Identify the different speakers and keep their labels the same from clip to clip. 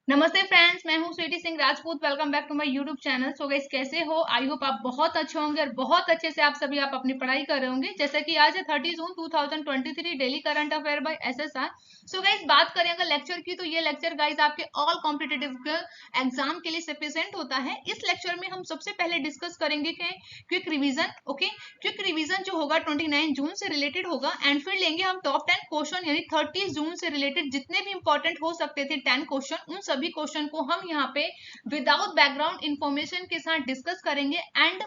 Speaker 1: नमस्ते फ्रेंड्स, मैं हूं Sweety Singh Rajput. Welcome back to my YouTube channel. So guys, कैसे हो? आई होप आप बहुत अच्छे होंगे और बहुत अच्छे से आप सभी अपनी पढ़ाई कर रहे होंगे। जैसे कि आज है 30 June 2023, daily current affair by SSR. So guys, बात करें अगर लेक्चर की, तो ये लेक्चर गाइस आपके ऑल कॉम्पिटिटिव एग्जाम के लिए सफिशिएंट होता है। इस लेक्चर में हम सबसे पहले डिस्कस करेंगे कि quick revision. Okay, quick revision जो होगा 29 जून से रिलेटेड होगा, एंड फिर लेंगे हम टॉप 10 क्वेश्चन, यानी 30 जून से रिलेटेड जितने भी इंपॉर्टेंट हो सकते थे 10 क्वेश्चन, उन सभी क्वेश्चन को हम यहाँ पे विदाउट बैकग्राउंड इंफॉर्मेशन के साथ डिस्कस करेंगे। एंड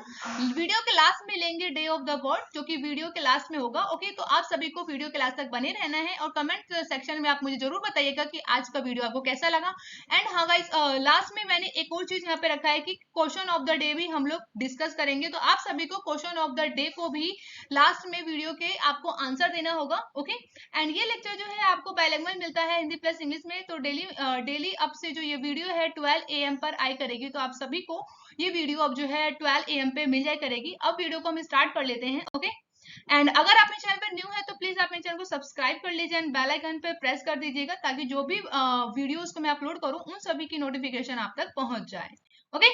Speaker 1: वीडियो के लास्ट में लेंगे डे ऑफ द वर्ड, जो कि वीडियो के लास्ट में होगा। ओके, तो आप सभी को वीडियो के लास्ट तक बने रहना है और कमेंट सेक्शन में आप मुझे जरूर बताइएगा कि आज का वीडियो आपको कैसा लगा। एंड हाँ गाइस, लास्ट में मैंने एक और चीज यहाँ पे रखा है कि क्वेश्चन ऑफ द डे भी हम लोग डिस्कस करेंगे, तो आप सभी को क्वेश्चन ऑफ द डे को भी लास्ट में वीडियो के आपको आंसर देना होगा। ओके, एंड ये लेक्चर जो है आपको बायलैंग्वेज मिलता है हिंदी प्लस इंग्लिश में। तो डेली अब से जो ये वीडियो है 12 AM पर आई करेगी, तो आप सभी को ये वीडियो अब जो है 12 AM पे मिल जाए करेगी। अब वीडियो को हम स्टार्ट कर लेते हैं। ओके, एंड अगर आप मेरे चैनल पर न्यू है तो प्लीज आप मेरे चैनल को सब्सक्राइब कर लीजिए एंड बेल आइकन पे प्रेस कर दीजिएगा, ताकि जो भी वीडियोस को मैं अपलोड करूं उन सभी की नोटिफिकेशन आप तक पहुंच जाए। ओके,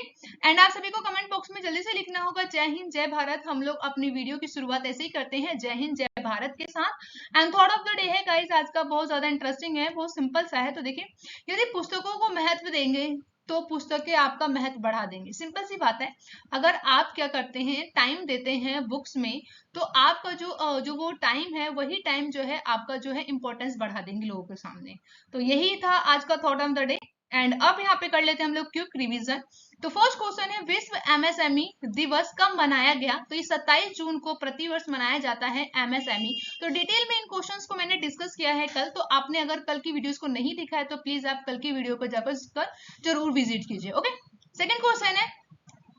Speaker 1: एंड आप सभी को कमेंट बॉक्स में जल्दी से लिखना होगा जय हिंद जय भारत। हम लोग अपनी वीडियो की शुरुआत ऐसे ही करते हैं, जय हिंद जय भारत के साथ। And thought of the day है गाइस, आज का बहुत ज्यादा इंटरेस्टिंग है, बहुत सिंपल सा है। तो देखिए, यदि पुस्तकों को महत्व देंगे तो पुस्तकें आपका महत्व बढ़ा देंगी। सिंपल सी बात है। अगर आप क्या करते हैं, टाइम देते हैं बुक्स में, तो आपका जो वो टाइम है, वही टाइम जो है आपका जो है इंपॉर्टेंस बढ़ा देंगे लोगों के सामने। तो यही था आज का thought of the day. And अब यहाँ पे कर लेते हैं हम लोग क्विक रिवीजन। तो फर्स्ट क्वेश्चन है, विश्व एमएसएमई दिवस कब मनाया गया? तो ये 27 जून को प्रतिवर्ष मनाया जाता है एमएसएमई। तो डिटेल में इन क्वेश्चंस को मैंने डिस्कस किया है कल, तो आपने अगर कल की वीडियोस को नहीं देखा है तो प्लीज आप कल की वीडियो को जाकर जरूर विजिट कीजिए। ओके, सेकंड क्वेश्चन है,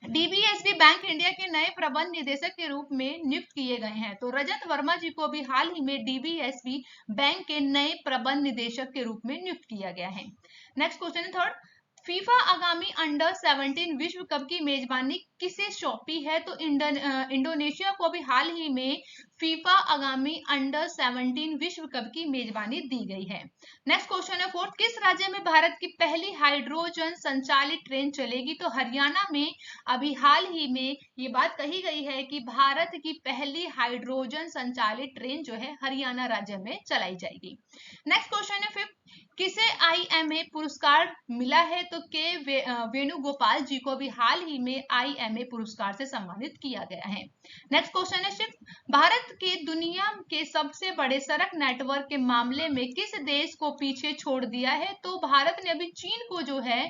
Speaker 1: डीबीएसबी बैंक इंडिया के नए प्रबंध निदेशक के रूप में नियुक्त किए गए हैं। तो रजत वर्मा जी को भी हाल ही में डीबीएसबी बैंक के नए प्रबंध निदेशक के रूप में नियुक्त किया गया है। नेक्स्ट क्वेश्चन है थर्ड, फीफा आगामी अंडर 17 विश्व कप की मेजबानी किसे सौंपी है? तो इंडोनेशिया को भी हाल ही में फीफा आगामी अंडर 17 विश्व कप की मेजबानी दी गई है। नेक्स्ट क्वेश्चन है फोर्थ, किस राज्य में भारत की पहली हाइड्रोजन संचालित ट्रेन चलेगी? तो हरियाणा में अभी हाल ही में ये बात कही गई है कि भारत की पहली हाइड्रोजन संचालित ट्रेन जो है हरियाणा राज्य में चलाई जाएगी। नेक्स्ट क्वेश्चन है फिफ्थ, किसे आईएमए पुरस्कार मिला है? तो वेणुगोपाल जी को भी हाल ही में आईएमए पुरस्कार से सम्मानित किया गया है। नेक्स्ट क्वेश्चन है सिक्स, भारत के दुनिया के सबसे बड़े सड़क नेटवर्क के मामले में किस देश को पीछे छोड़ दिया है? तो भारत ने अभी चीन को जो है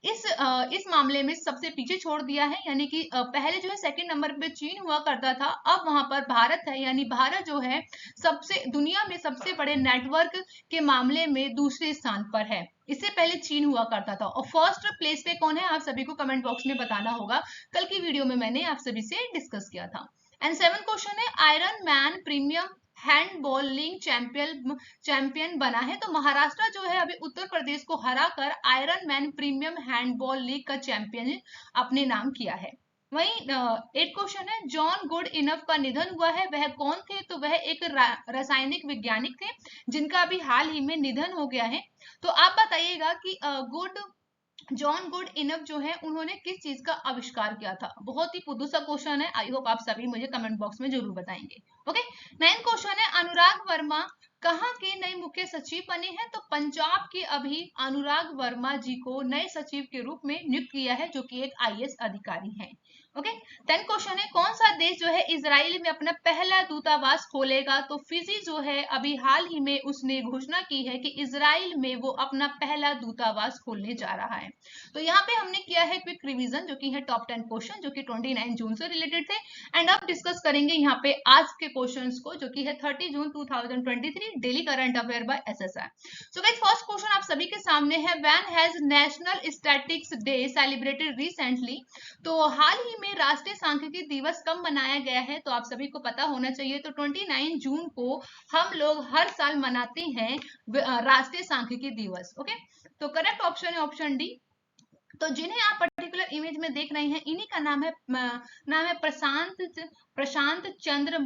Speaker 1: इस मामले में सबसे पीछे छोड़ दिया है, यानी कि पहले जो है सेकंड नंबर पे चीन हुआ करता था, अब वहां पर भारत है, यानी भारत जो है सबसे दुनिया में सबसे बड़े नेटवर्क के मामले में दूसरे स्थान पर है। इससे पहले चीन हुआ करता था। और फर्स्ट प्लेस पे कौन है, आप सभी को कमेंट बॉक्स में बताना होगा। कल की वीडियो में मैंने आप सभी से डिस्कस किया था। एंड सेवन क्वेश्चन है, iron man premium handball league champion बना है। तो महाराष्ट्र जो है अभी उत्तर प्रदेश को हराकर iron man premium handball league का चैंपियन अपने नाम किया है। वही एक क्वेश्चन है, जॉन गुड इनफ का निधन हुआ है, वह कौन थे? तो वह एक रासायनिक वैज्ञानिक थे जिनका अभी हाल ही में निधन हो गया है। तो आप बताइएगा कि जॉन गुड इनफ जो है उन्होंने किस चीज का आविष्कार किया था? बहुत ही पुदु सा क्वेश्चन है, आई होप आप सभी मुझे कमेंट बॉक्स में जरूर बताएंगे। ओके, नाइन्थ क्वेश्चन है, अनुराग वर्मा कहाँ के नए मुख्य सचिव बने हैं? तो पंजाब के अभी अनुराग वर्मा जी को नए सचिव के रूप में नियुक्त किया है, जो कि एक आईएएस अधिकारी हैं। ओके, 10 क्वेश्चन है, कौन सा देश जो है इजराइल में अपना पहला दूतावास खोलेगा? तो फिजी जो है अभी हाल ही में उसने घोषणा की है कि इजराइल में वो अपना पहला दूतावास खोलने जा रहा है। तो यहाँ पे हमने किया है क्विक रिवीजन, जो कि है टॉप 10 क्वेश्चन, जो कि 29 जून से रिलेटेड थे। एंड अब डिस्कस करेंगे यहाँ पे आज के क्वेश्चंस को, जो कि है 30 June 2023, daily current affair by SSR. So guys, first question आप सभी के सामने है, when has national statistics day celebrated recently? तो हाल ही में राष्ट्रीय सांख्यिकी दिवस कब मनाया गया है? तो आप सभी को पता होना चाहिए। तो 29 जून को हम लोग हर साल मनाते हैं राष्ट्रीय सांख्यिकी दिवस। ओके, तो करेक्ट ऑप्शन है ऑप्शन डी। तो जिन्हें आप पर्टिकुलर इमेज में देख रहे हैं, इन्हीं का नाम है प्रशांत चंद्र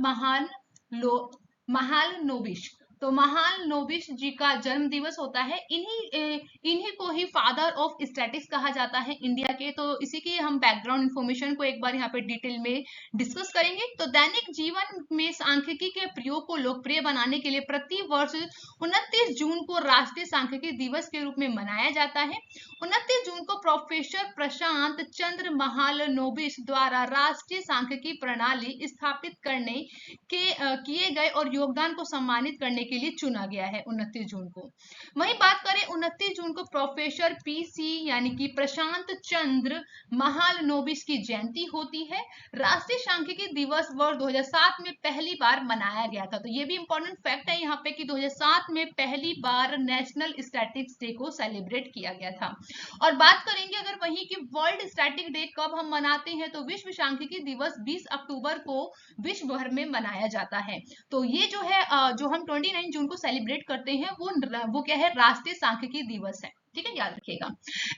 Speaker 1: महालनोबिश। तो महान नोबिस जी का जन्म दिवस होता है। इन्हीं को ही फादर ऑफ स्टैटिक्स कहा जाता है इंडिया के। तो इसी की हम बैकग्राउंड इंफॉर्मेशन को एक बार यहाँ पे डिटेल में डिस्कस करेंगे। तो दैनिक जीवन में सांख्यिकी के प्रयोग को लोकप्रिय बनाने के लिए प्रति वर्ष 29 जून को राष्ट्रीय सांख्यिकी दिवस के रूप में मनाया जाता है। 29 जून को प्रोफेसर प्रशांत चंद्र महालनोबिस द्वारा राष्ट्रीय सांख्यिकी प्रणाली स्थापित करने के किए गए और योगदान को सम्मानित करने के लिए चुना गया है 29 जून को। वहीं बात करें 29 जून को प्रोफेसर पीसी यानी कि प्रशांत चंद्र महालनोबिस की जयंती होती है। राष्ट्रीय सांख्यिकी दिवस वर्ष 2007 में पहली बार मनाया गया था। तो ये भी इंपॉर्टेंट फैक्ट है यहाँ पे कि 2007 में पहली बार नेशनल स्टैटिक्स डे को सेलिब्रेट किया गया था। और बात करेंगे अगर वहीं की वर्ल्ड स्टैटिक डे कब हम मनाते हैं, तो विश्व सांख्यिकी दिवस 20 अक्टूबर को विश्व भर में मनाया जाता है। तो ये जो है जो हम 29 जून को सेलिब्रेट करते हैं वो क्या है, राष्ट्रीय सांख्यिकी दिवस है। ठीक है, याद रखिएगा।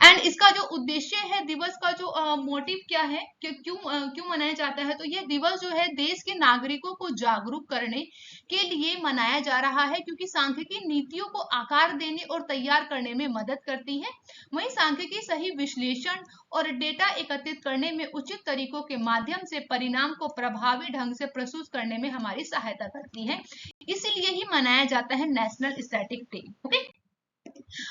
Speaker 1: एंड इसका जो उद्देश्य है दिवस का, जो मोटिव क्या है कि क्यों मनाया जाता है, तो ये दिवस जो है देश के नागरिकों को जागरूक करने के लिए मनाया जा रहा है, क्योंकि सांख्यिकी नीतियों को आकार देने और तैयार करने में मदद करती है। वहीं सांख्यिकी सही विश्लेषण और डेटा एकत्रित करने में उचित तरीकों के माध्यम से परिणाम को प्रभावी ढंग से प्रस्तुत करने में हमारी सहायता करती है। इसीलिए ही मनाया जाता है नेशनल स्टैटिक डे। ओके,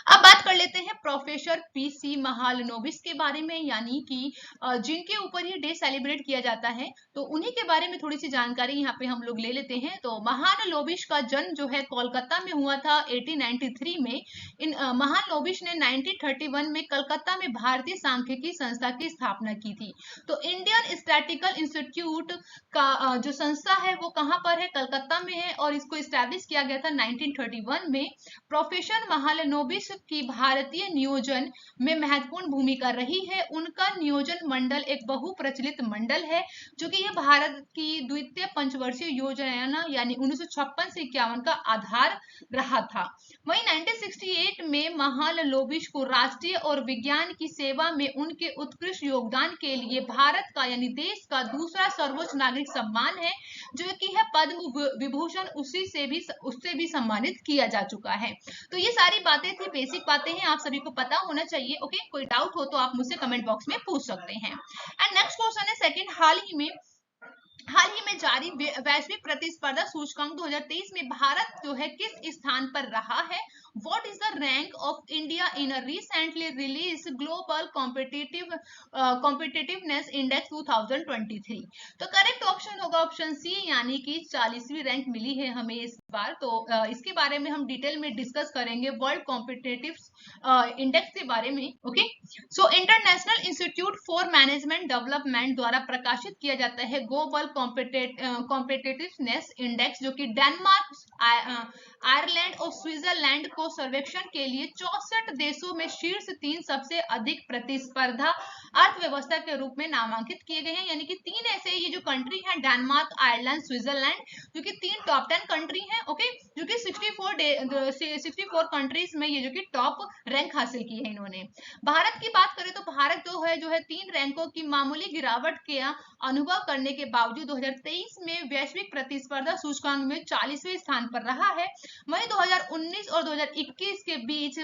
Speaker 1: अब बात कर लेते हैं प्रोफेसर पीसी महालनोबिस के बारे में, यानी कि जिनके ऊपर ये डे सेलिब्रेट किया जाता है। तो उन्हीं के बारे में थोड़ी सी जानकारी यहाँ पे हम लोग ले लेते हैं। तो महालनोबिस का जन्म जो है कोलकाता में हुआ था 1893 में। महालनोबिस ने 1931 में कलकत्ता में भारतीय सांख्यिकी संस्था की स्थापना की थी। तो इंडियन स्टैटिकल इंस्टीट्यूट का जो संस्था है वो कहाँ पर है, कलकत्ता में है, और इसको स्टैब्लिश किया गया था 1931 में। प्रोफेसर महालनोबिस की भारतीय नियोजन में महत्वपूर्ण भूमिका रही है। उनका नियोजन मंडल एक बहुप्रचलित मंडल है, जो कि यह भारत की द्वितीय पंचवर्षीय योजना यानी 1956 से 51 का आधार रहा था। वहीं 1968 में महालनोबिस को राष्ट्रीय और विज्ञान की सेवा में उनके उत्कृष्ट योगदान के लिए भारत का यानी देश का दूसरा सर्वोच्च नागरिक सम्मान है, जो कि है पद्म विभूषण, उससे भी सम्मानित किया जा चुका है। तो ये सारी बातें थी, बेसिक बातें हैं, आप सभी को पता होना चाहिए। ओके, कोई डाउट हो तो आप मुझसे कमेंट बॉक्स में पूछ सकते हैं। एंड नेक्स्ट क्वेश्चन है सेकंड, हाल ही में जारी वैश्विक प्रतिस्पर्धा सूचकांक 2023 में भारत जो है किस स्थान पर रहा है? What is the rank of India in a recently released Global Competitiveness Index 2023? तो करेक्ट ऑप्शन होगा ऑप्शन सी, यानी कि 40वीं रैंक मिली है हमें इस बार। तो इसके बारे में हम डिटेल में डिस्कस करेंगे वर्ल्ड कॉम्पिटिटिव इंडेक्स के बारे में। Okay, so international institute for management development द्वारा प्रकाशित किया जाता है ग्लोबल कॉम्पिटिटिवनेस इंडेक्स, जो कि डेनमार्क, आयरलैंड और स्विट्जरलैंड को सर्वेक्षण के लिए 64 देशों में शीर्ष 3 सबसे अधिक प्रतिस्पर्धा अर्थव्यवस्था के रूप में नामांकित किए गए हैं। यानी कि 3 ऐसे ये जो कंट्री हैं, डेनमार्क, आयरलैंड, स्विट्जरलैंड, जो कि 3 टॉप 10 कंट्री हैं। ओके, जो कि 64 कंट्रीज में ये जो कि टॉप रैंक हासिल की है इन्होंने। भारत की बात करें तो भारत जो है 3 रैंकों की मामूली गिरावट के अनुभव करने के बावजूद 2023 में वैश्विक प्रतिस्पर्धा सूचकांक में 40वें स्थान पर रहा है। वहीं 2019 और 2021 के बीच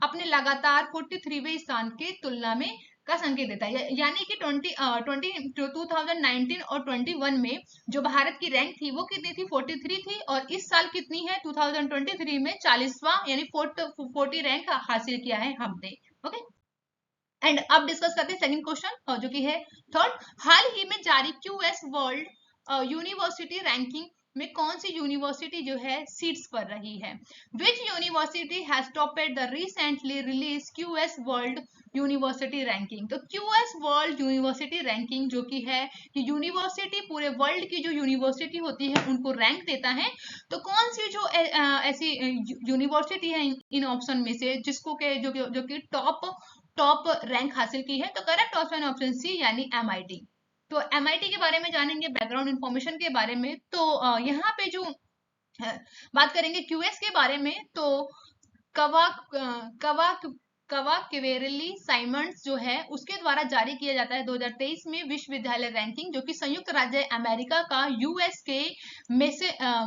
Speaker 1: अपने लगातार 43वें स्थान की तुलना में का संकेत देता है। यानी कि 2019 और 21 में जो भारत की रैंक थी वो कितनी थी, 43 थी, और इस साल कितनी है 2023 में 40वां यानी 40 रैंक हासिल किया है हमने। ओके, एंड अब डिस्कस करते हैं सेकंड क्वेश्चन, जो कि है थर्ड, हाल ही में जारी क्यूएस वर्ल्ड यूनिवर्सिटी रैंकिंग में कौन सी यूनिवर्सिटी जो है सीट्स पर रही है? Which university has topped the recently release QS world university ranking? तो क्यूएस वर्ल्ड यूनिवर्सिटी रैंकिंग जो कि है कि यूनिवर्सिटी पूरे वर्ल्ड की जो यूनिवर्सिटी होती है उनको रैंक देता है। तो कौन सी जो ऐसी यूनिवर्सिटी है इन ऑप्शन में से जिसको के जो कि टॉप रैंक हासिल की है? तो करेक्ट ऑप्शन है ऑप्शन सी, यानी एमआईटी। तो एमआईटी के बारे में जानेंगे, बैकग्राउंड इंफॉर्मेशन के बारे में। तो यहाँ पे जो बात करेंगे क्यूएस के बारे में, तो कवाक कवाकेवेरली साइमंड्स जो है उसके द्वारा जारी किया जाता है 2023 में विश्वविद्यालय रैंकिंग, जो कि संयुक्त राज्य अमेरिका का यूएस के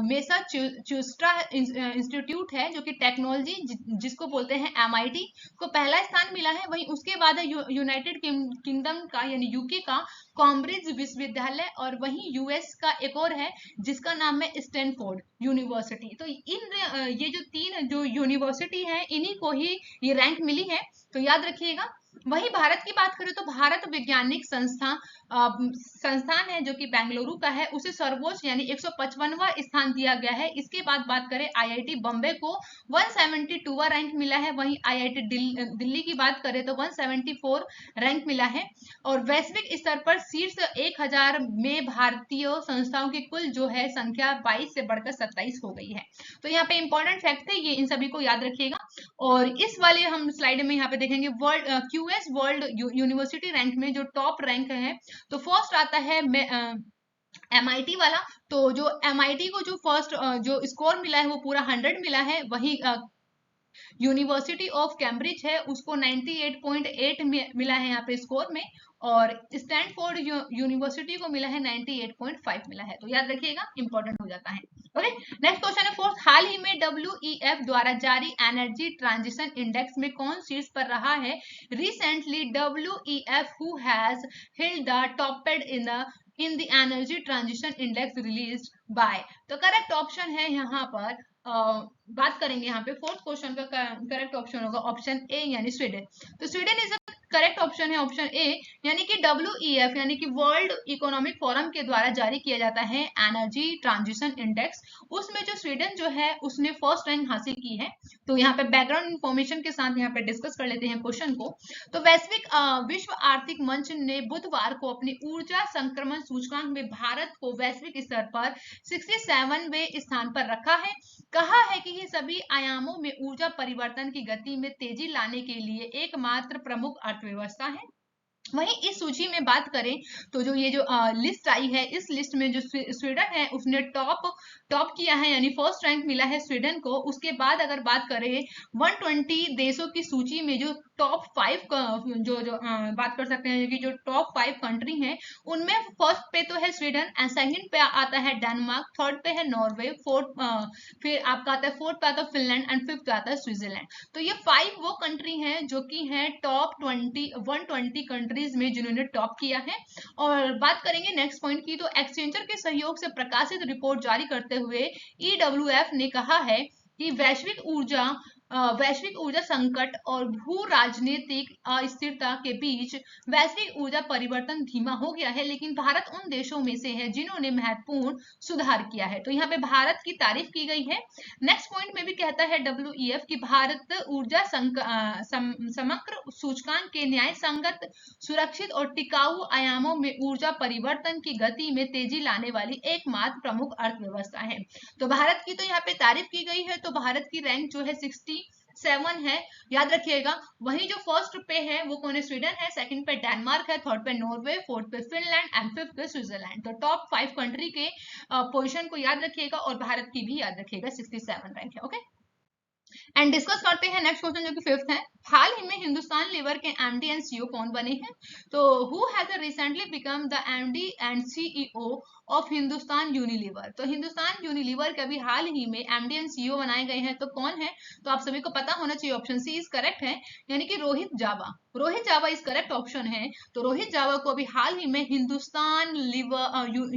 Speaker 1: मैसाचुसेट्स इंस्टीट्यूट है, जो कि टेक्नोलॉजी जिसको बोलते हैं एमआईटी को पहला स्थान मिला है। वहीं उसके बाद है यूनाइटेड किंगडम का यानी यूके का कैम्ब्रिज विश्वविद्यालय, और वहीं यूएस का एक और है जिसका नाम है स्टैनफोर्ड यूनिवर्सिटी। तो इन ये जो तीन जो यूनिवर्सिटी है इन्हीं को ही ये रैंक मिली है, तो याद रखिएगा। वहीं भारत की बात करें तो भारत वैज्ञानिक संस्थान है जो कि बेंगलुरु का है, उसे सर्वोच्च यानी 155वां स्थान दिया गया है। इसके बाद बात करें आईआईटी बॉम्बे को 172वां रैंक मिला है। वहीं आईआईटी दिल्ली की बात करें तो 174 रैंक मिला है। और वैश्विक स्तर पर शीर्ष 1000 में भारतीय संस्थाओं की कुल जो है संख्या 22 से बढ़कर 27 हो गई है। तो यहाँ पे इंपॉर्टेंट फैक्ट है ये, इन सभी को याद रखिएगा। और इस वाले हम स्लाइड में यहाँ पे देखेंगे world QS world university rank में जो टॉप रैंक है, तो फर्स्ट आता है एमआईटी वाला। तो जो एमआईटी को जो फर्स्ट जो स्कोर मिला है वो पूरा 100 मिला है। वही यूनिवर्सिटी ऑफ कैम्ब्रिज है उसको 98.8 मिला है यहाँ पे स्कोर में, और स्टैनफोर्ड यूनिवर्सिटी को मिला है 98.5 मिला है। तो याद रखिएगा, इंपॉर्टेंट हो जाता है। ओके, नेक्स्ट क्वेश्चन है फोर्थ। हाल ही में WEF द्वारा जारी एनर्जी ट्रांजिशन इंडेक्स में कौन शीर्ष पर रहा है? Recently WEF who has held the topped in the energy transition index released by. तो करेक्ट ऑप्शन है यहाँ पर बात करेंगे यहाँ पे फोर्थ क्वेश्चन का करेक्ट ऑप्शन होगा ऑप्शन ए यानी स्वीडन। तो स्वीडन इज करेक्ट ऑप्शन है ऑप्शन ए, यानी कि WEF यानी कि वर्ल्ड इकोनॉमिक फोरम के द्वारा जारी किया जाता है एनर्जी ट्रांजिशन इंडेक्स, उसमें जो स्वीडन जो है उसने फर्स्ट रैंक हासिल की है। तो यहाँ पे बैकग्राउंड इंफॉर्मेशन के साथ यहाँ पे डिस्कस कर लेते हैं क्वेश्चन को। तो वैश्विक विश्व आर्थिक मंच ने बुधवार को अपनी ऊर्जा संक्रमण सूचकांक में भारत को वैश्विक स्तर पर 67वें स्थान पर रखा है। कहा है कि ये सभी आयामों में ऊर्जा परिवर्तन की गति में तेजी लाने के लिए एकमात्र प्रमुख अर्थव्यवस्था है। वहीं इस सूची में बात करें तो जो ये जो लिस्ट आई है, इस लिस्ट में जो स्वीडन है उसने टॉप किया है, यानी फर्स्ट रैंक मिला है स्वीडन को। उसके बाद अगर बात करें 120 देशों की सूची में जो टॉप 5 जो बात कर सकते हैं कि जो टॉप 5 कंट्री हैं उनमें फर्स्ट पे तो है स्वीडन, एंड सेकंड पे आता है डेनमार्क, थर्ड पे है नॉर्वे, फोर्थ फिर आपका आता है फोर्थ पे आता है फिनलैंड, एंड फिफ्थ पे आता है स्विट्जरलैंड। तो ये 5 वो कंट्री हैं जो कि हैं टॉप 120 कंट्रीज में जिन्होंने टॉप किया है। और बात करेंगे नेक्स्ट पॉइंट की, तो एक्सचेंजर के सहयोग से प्रकाशित रिपोर्ट जारी करते हुए EWF ने कहा है कि वैश्विक ऊर्जा संकट और भू राजनीतिक अस्थिरता के बीच वैश्विक ऊर्जा परिवर्तन धीमा हो गया है, लेकिन भारत उन देशों में से है जिन्होंने महत्वपूर्ण सुधार किया है। तो यहाँ पे भारत की तारीफ की गई है। नेक्स्ट पॉइंट में भी कहता है WEF कि भारत ऊर्जा समग्र सूचकांक के न्याय संगत, सुरक्षित और टिकाऊ आयामों में ऊर्जा परिवर्तन की गति में तेजी लाने वाली एकमात्र प्रमुख अर्थव्यवस्था है। तो भारत की तो यहाँ पे तारीफ की गई है। तो भारत की रैंक जो है 67 है, याद रखिएगा। वहीं जो फर्स्ट पे है वो कौन है? स्वीडन है, सेकंड पे डेनमार्क है, थर्ड पे नॉर्वे, फोर्थ पे फिनलैंड, एंड फिफ्थ पे स्विट्जरलैंड। तो टॉप 5 कंट्री के पोजीशन को याद रखिएगा और भारत की भी याद रखिएगा, 67 रैंक है। ओके, एंड डिस्कस करते हैं नेक्स्ट क्वेश्चन जो कि फिफ्थ है। हाल ही में हिंदुस्तान लीवर के MD एंड CEO कौन बने हैं? तो who has recently become the MD and CEO of Hindustan Unilever. तो हिंदुस्तान यूनिलीवर के अभी हाल ही में MD एंड CEO बनाए गए हैं, तो कौन है? तो आप सभी को पता होना चाहिए, ऑप्शन सी इज करेक्ट है, यानी कि Rohit Jawa. Rohit Jawa is correct option है। तो रोहित जावा को अभी हाल ही में हिंदुस्तान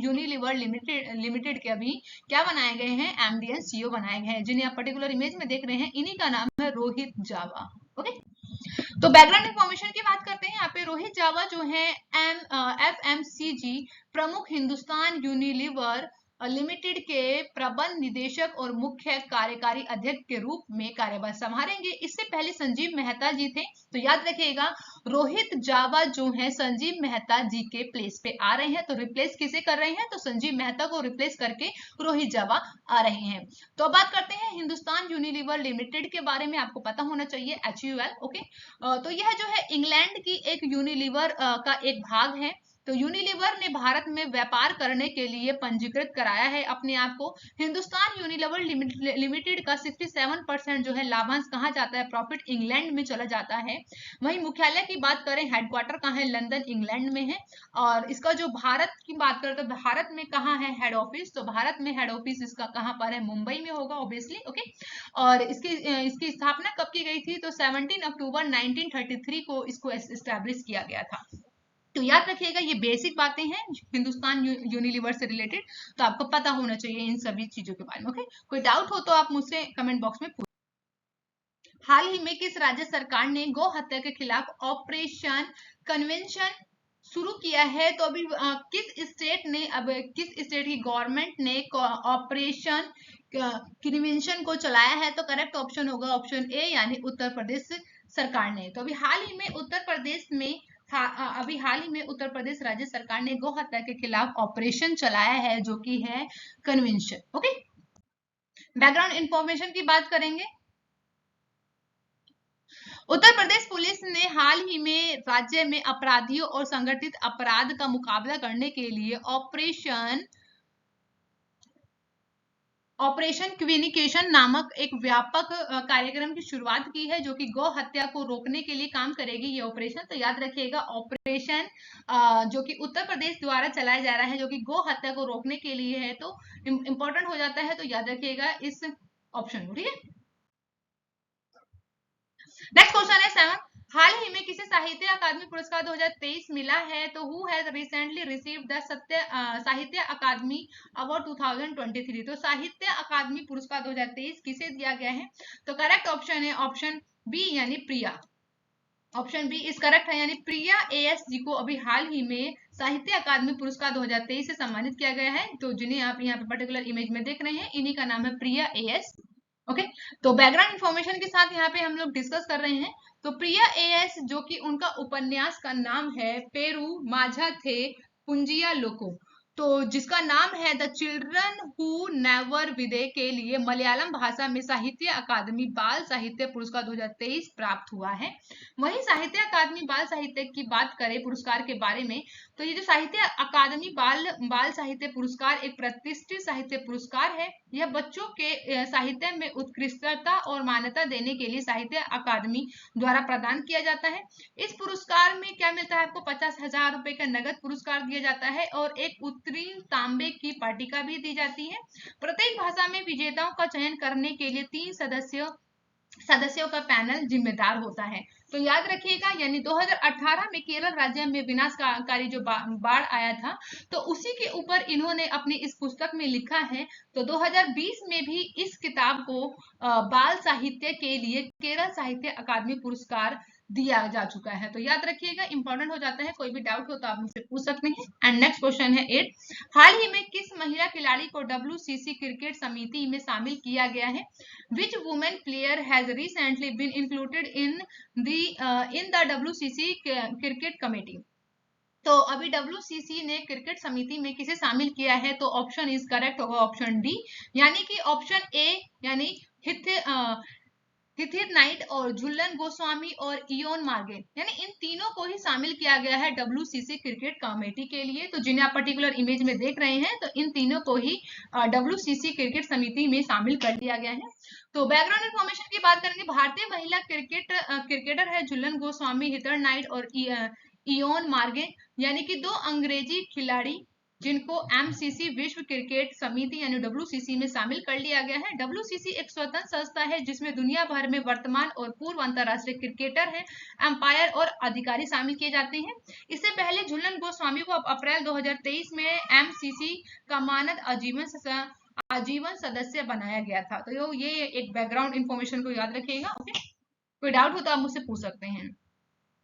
Speaker 1: यूनिलीवर लिमिटेड के अभी क्या बनाए गए हैं? MD एंड CEO बनाए गए हैं। जिन्हें आप पर्टिकुलर इमेज में देख रहे हैं इन्हीं का नाम है रोहित जावा। ओके, तो बैकग्राउंड इंफॉर्मेशन की बात करते हैं। यहाँ पे रोहित जावा जो है FMCG प्रमुख हिंदुस्तान यूनिलीवर लिमिटेड के प्रबंध निदेशक और मुख्य कार्यकारी अध्यक्ष के रूप में कार्यभार संभालेंगे। इससे पहले संजीव मेहता जी थे। तो याद रखिएगा, रोहित जावा जो है संजीव मेहता जी के प्लेस पे आ रहे हैं। तो रिप्लेस किसे कर रहे हैं? तो संजीव मेहता को रिप्लेस करके रोहित जावा आ रहे हैं। तो अब बात करते हैं हिंदुस्तान यूनिलीवर लिमिटेड के बारे में। आपको पता होना चाहिए HUL। ओके, तो यह जो है इंग्लैंड की एक यूनिलीवर का एक भाग है। तो यूनिलीवर ने भारत में व्यापार करने के लिए पंजीकृत कराया है अपने आप को। हिंदुस्तान यूनिलीवर लिमिटेड का 67% जो है लाभांश कहाँ जाता है, प्रॉफिट इंग्लैंड में चला जाता है। वहीं मुख्यालय की बात करें, हेडक्वार्टर कहाँ है, लंदन इंग्लैंड में है। और इसका जो भारत की बात करें तो भारत में कहाँ है हेड ऑफिस, तो भारत में हेड ऑफिस इसका कहाँ पर है, मुंबई में होगा ऑब्वियसली। ओके, और इसकी स्थापना कब की गई थी, तो 17 अक्टूबर 1933 को इसको एस्टेब्लिश किया गया था। तो याद रखिएगा, ये बेसिक बातें हैं हिंदुस्तान यूनिलीवर से रिलेटेड, तो आपको पता होना चाहिए इन सभी चीजों के बारे में। ओके, कोई डाउट हो तो आप मुझसे कमेंट बॉक्स में पूछ। हाल ही में किस राज्य सरकार ने गौ हत्या के खिलाफ ऑपरेशन कन्वेंशन शुरू किया है, तो अभी किस स्टेट की गवर्नमेंट ने ऑपरेशन कन्वेंशन को चलाया है, तो करेक्ट ऑप्शन होगा ऑप्शन ए यानी उत्तर प्रदेश सरकार ने। तो अभी हाल ही में उत्तर प्रदेश राज्य सरकार ने गौ हत्या के खिलाफ ऑपरेशन चलाया है जो कि है कन्वेंशन। ओके, बैकग्राउंड इंफॉर्मेशन की बात करेंगे। उत्तर प्रदेश पुलिस ने हाल ही में राज्य में अपराधियों और संगठित अपराध का मुकाबला करने के लिए ऑपरेशन क्विनिकेशन नामक एक व्यापक कार्यक्रम की शुरुआत की है, जो कि गौ हत्या को रोकने के लिए काम करेगी ये ऑपरेशन। तो याद रखिएगा, ऑपरेशन जो कि उत्तर प्रदेश द्वारा चलाया जा रहा है, जो कि गौ हत्या को रोकने के लिए है, तो इंपॉर्टेंट हो जाता है। तो याद रखिएगा इस ऑप्शन को, ठीक है। नेक्स्ट क्वेश्चन है 7, हाल ही में किसे साहित्य अकादमी पुरस्कार 2023 मिला है, तो who has recently received the साहित्य अकादमी अवार्ड 2023। तो साहित्य अकादमी पुरस्कार 2023 किसे दिया गया है, तो करेक्ट ऑप्शन है ऑप्शन बी यानी प्रिया। ऑप्शन बी इज करेक्ट है, यानी प्रिया एएस जी को अभी हाल ही में साहित्य अकादमी पुरस्कार 2023 से सम्मानित किया गया है। तो जिन्हें आप यहाँ पे पर्टिकुलर इमेज में देख रहे हैं, इन्हीं का नाम है प्रिया एएस। ओके, तो बैकग्राउंड इंफॉर्मेशन के साथ यहाँ पे हम लोग डिस्कस कर रहे हैं। तो प्रिया एएस जो कि उनका उपन्यास का नाम है पेरू माझा थे पुंजिया लोको, तो जिसका नाम है द चिल्ड्रन हु नेवर विदे के लिए मलयालम भाषा में साहित्य अकादमी बाल साहित्य पुरस्कार 2023 प्राप्त हुआ है। वहीं साहित्य अकादमी बाल साहित्य की बात करें पुरस्कार के बारे में, तो ये जो साहित्य अकादमी बाल साहित्य पुरस्कार एक प्रतिष्ठित साहित्य पुरस्कार है। यह बच्चों के साहित्य में उत्कृष्टता और मान्यता देने के लिए साहित्य अकादमी द्वारा प्रदान किया जाता है। इस पुरस्कार में क्या मिलता है आपको, 50,000 रुपए का नगद पुरस्कार दिया जाता है और एक उत्तीर्ण तांबे की पट्टिका भी दी जाती है। प्रत्येक भाषा में विजेताओं का चयन करने के लिए 3 सदस्यों का पैनल जिम्मेदार होता है। तो याद रखिएगा, यानी 2018 में केरल राज्य में विनाशकारी जो बाढ़ आया था, तो उसी के ऊपर इन्होंने अपनी इस पुस्तक में लिखा है। तो 2020 में भी इस किताब को बाल साहित्य के लिए केरल साहित्य अकादमी पुरस्कार दिया जा चुका है। तो याद रखिएगा, इंपॉर्टेंट हो जाता है, कोई भी डाउट हो तो आप मुझसे पूछ सकते हैं। एंड नेक्स्ट क्वेश्चन है 8, हाल ही में किस महिला खिलाड़ी को WCC क्रिकेट समिति में शामिल किया गया है, which women player has recently been included in the WCC cricket committee. तो अभी WCC ने क्रिकेट समिति में किसे शामिल किया है, तो ऑप्शन इज करेक्ट होगा ऑप्शन डी, यानी कि ऑप्शन ए यानी हिथिर नाइट और झुल्लन गोस्वामी और इयोन मार्गेन, यानी इन तीनों को ही शामिल किया गया है WCC क्रिकेट कमेटी के लिए। तो जिन्हें आप पर्टिकुलर इमेज में देख रहे हैं, तो इन तीनों को ही WCC क्रिकेट समिति में शामिल कर दिया गया है। तो बैकग्राउंड इंफॉर्मेशन की बात करेंगे, भारतीय महिला क्रिकेटर है झुल्लन गोस्वामी, हितर नाइट और इयोन मार्गेन, यानी कि 2 अंग्रेजी खिलाड़ी जिनको MCC विश्व क्रिकेट समिति यानी WCC में शामिल कर लिया गया है। WCC एक स्वतंत्र संस्था है जिसमें दुनिया भर में वर्तमान और पूर्व अंतरराष्ट्रीय क्रिकेटर हैं, अंपायर और अधिकारी शामिल किए जाते हैं। इससे पहले झुल्लन गोस्वामी को अप्रैल 2023 में MCC का मानद आजीवन सदस्य बनाया गया था। तो ये एक बैकग्राउंड इंफॉर्मेशन को याद रखिएगा। ओके, कोई डाउट हो तो आप मुझसे पूछ सकते हैं।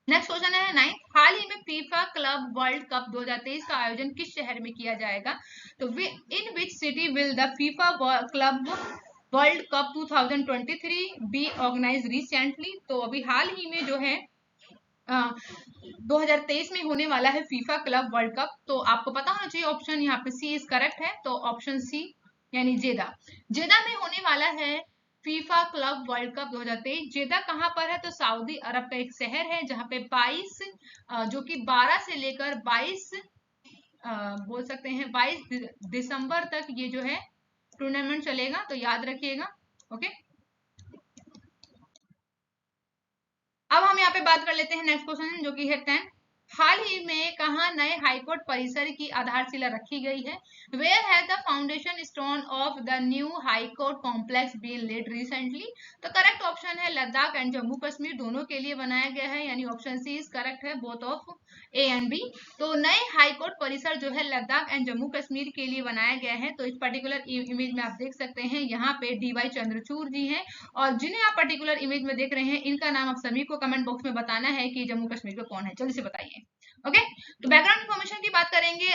Speaker 1: नेक्स्ट क्वेश्चन है 9, हाल ही में फीफा क्लब वर्ल्ड कप 2023 का आयोजन किस शहर में किया जाएगा, तो in which city will the FIFA club world cup 2023 be organise recently. तो अभी हाल ही में जो है 2023 में होने वाला है फीफा क्लब वर्ल्ड कप। तो आपको पता होना चाहिए, ऑप्शन यहाँ पे सी इज करेक्ट है, तो ऑप्शन सी यानी जेदा में होने वाला है फीफा क्लब वर्ल्ड कप 2023 जेदा कहाँ पर है? तो सऊदी अरब का एक शहर है जहाँ पे 22 जो कि 12 से लेकर 22 बोल सकते हैं 22 दिसंबर तक ये जो है टूर्नामेंट चलेगा, तो याद रखिएगा। ओके, अब हम यहाँ पे बात कर लेते हैं नेक्स्ट क्वेश्चन जो कि है 10। हाल ही में कहा नए हाईकोर्ट परिसर की आधारशिला रखी गई है? Where has the foundation stone of the new high court complex been laid recently? तो करेक्ट ऑप्शन है लद्दाख एंड जम्मू कश्मीर, दोनों के लिए बनाया गया है, यानी ऑप्शन सी इज करेक्ट है, both of A and B. तो नए हाईकोर्ट परिसर जो है लद्दाख एंड जम्मू कश्मीर के लिए बनाया गया है। तो इस पर्टिकुलर इमेज में आप देख सकते हैं यहाँ पे डीवाई चंद्रचूड़ जी हैं, और जिन्हें आप पर्टिकुलर इमेज में देख रहे हैं इनका नाम आप सभी को कमेंट बॉक्स में बताना है कि जम्मू कश्मीर का कौन है, जल्दी से बताइए। ओके, तो बैकग्राउंड इन्फॉर्मेशन की बात करेंगे।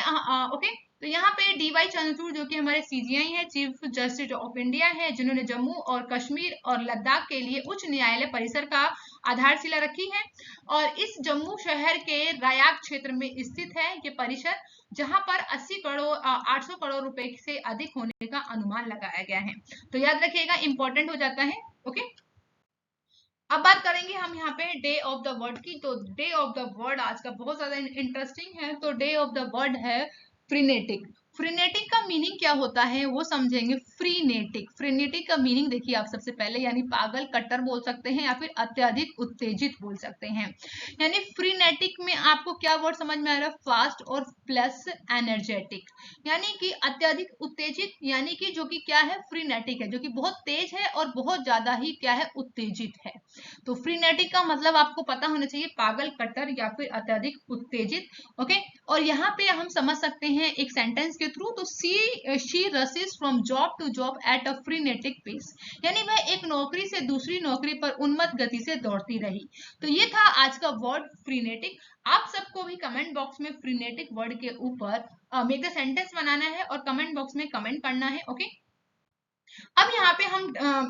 Speaker 1: ओके, तो यहाँ पे डीवाई चंद्रचूड़ जो कि हमारे सीजीआई है, चीफ जस्टिस ऑफ इंडिया है, जिन्होंने जम्मू और कश्मीर और लद्दाख के लिए उच्च न्यायालय परिसर का आधारशिला रखी है। और इस जम्मू शहर के रायाग क्षेत्र में स्थित है ये परिसर, जहां पर 800 करोड़ रुपए से अधिक होने का अनुमान लगाया गया है। तो याद रखिएगा, इंपॉर्टेंट हो जाता है। ओके, अब बात करेंगे हम यहाँ पे डे ऑफ द वर्ड की। तो डे ऑफ द वर्ड आज का बहुत ज्यादा इंटरेस्टिंग है। तो डे ऑफ द वर्ड है फ्रीनेटिक। फ्रीनेटिक का मीनिंग क्या होता है वो समझेंगे। फ्रीनेटिक, फ्रीनेटिक का मीनिंग देखिए आप सबसे पहले, यानी पागल, कट्टर बोल सकते हैं या फिर अत्यधिक उत्तेजित बोल सकते हैं। यानी फ्रीनेटिक में आपको क्या वर्ड समझ में आ रहा है? फास्ट और प्लस एनर्जेटिक, यानी कि अत्यधिक उत्तेजित, यानी कि जो कि क्या है? फ्रीनेटिक है, जो कि बहुत तेज है और बहुत ज्यादा ही क्या है? उत्तेजित है। तो फ्रीनेटिक का मतलब आपको पता होना चाहिए, पागल, कट्टर या फिर अत्यधिक उत्तेजित। ओके, और यहाँ पे हम समझ सकते हैं एक सेंटेंस के थ्रू। तो she races from job to job at a frenetic pace, यानी वह एक नौकरी से दूसरी नौकरी पर उन्मत्त गति से दौड़ती रही। तो ये था आज का वर्ड फ्रीनेटिक। आप सबको भी कमेंट बॉक्स में फ्रीनेटिक वर्ड के ऊपर मेक द सेंटेंस बनाना है और कमेंट बॉक्स में कमेंट करना है। ओके, अब यहाँ पे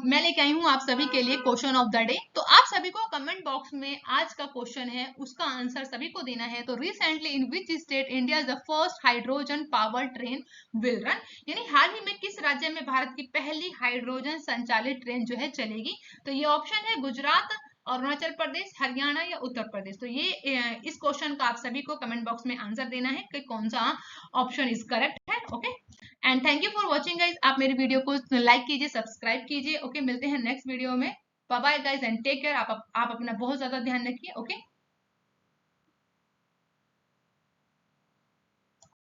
Speaker 1: मैं लेके आई हूँ आप सभी के लिए क्वेश्चन ऑफ द डे। तो आप सभी को कमेंट बॉक्स में आज का क्वेश्चन है उसका आंसर सभी को देना है। तो recently in which state India is the first hydrogen power train will run, यानी हाल ही में किस राज्य में भारत की पहली हाइड्रोजन संचालित ट्रेन जो है चलेगी? तो ये ऑप्शन है गुजरात, अरुणाचल प्रदेश, हरियाणा या उत्तर प्रदेश। तो ये इस क्वेश्चन का आप सभी को कमेंट बॉक्स में आंसर देना है कि कौन सा ऑप्शन इज करेक्ट है। Okay, and thank you for watching guys. आप मेरे वीडियो को लाइक कीजिए, सब्सक्राइब कीजिए। ओके, मिलते हैं नेक्स्ट वीडियो में। Bye bye guys and take care. आप अपना बहुत ज्यादा ध्यान रखिए। ओके।